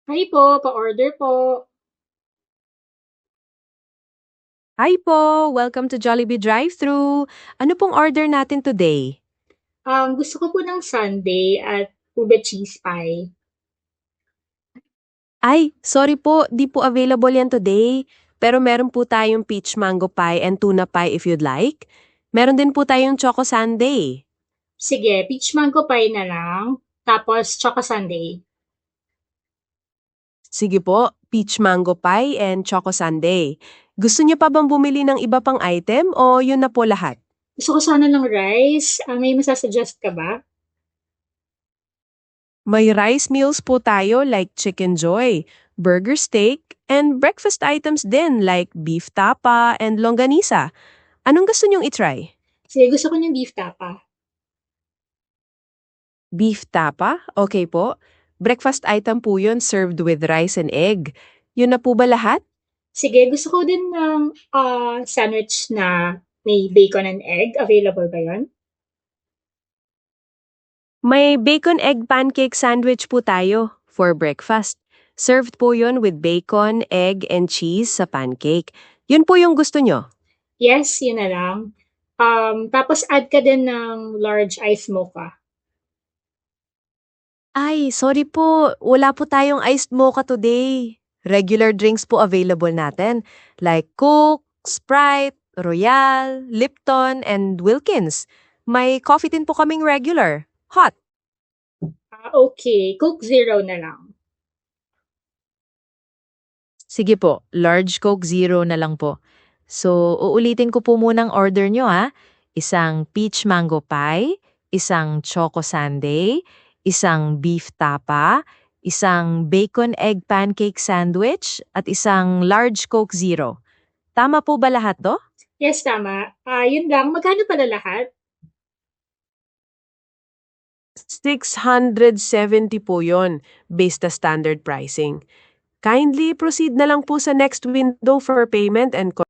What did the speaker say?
Hi po, pa-order po. Hi po! Welcome to Jollibee Drive-Thru. Ano pong order natin today? Gusto ko po ng sundae at ube cheese pie. Ay, sorry po, di po available yan today. Pero meron po tayong peach mango pie and tuna pie if you'd like. Meron din po tayong choco sundae. Sige, peach mango pie na lang. Tapos choco sundae. Sige po, peach mango pie and choco sundae. Gusto niyo pa bang bumili ng iba pang item o yun na po lahat? Gusto ko sana ng rice. May masasuggest ka ba? May rice meals po tayo like chicken joy, burger steak, and breakfast items din like beef tapa and longganisa. Anong gusto niyong itry? Sige, gusto ko ng beef tapa. Beef tapa? Okay po. Breakfast item po yun served with rice and egg. Yun na po ba lahat? Sige, gusto ko din ng sandwich na may bacon and egg. Available ba yon? May bacon egg pancake sandwich po tayo for breakfast. Served po yun with bacon, egg, and cheese sa pancake. Yun po yung gusto nyo. Yes, yun na lang. Tapos add ka din ng large ice mocha. Ay, sorry po. Wala po tayong iced mocha today. Regular drinks po available natin like Coke, Sprite, Royal, Lipton, and Wilkins. May coffee din po kaming regular. Hot. Okay, Coke Zero na lang. Sige po, large Coke Zero na lang po. So, uulitin ko po munang order nyo Isang peach mango pie, isang choco sundae, isang beef tapa, isang bacon egg pancake sandwich, at isang large Coke Zero. Tama po ba lahat to? Yes, tama. Yun lang. Magkano pala lahat? 670 po yon based sa standard pricing. Kindly proceed na lang po sa next window for payment and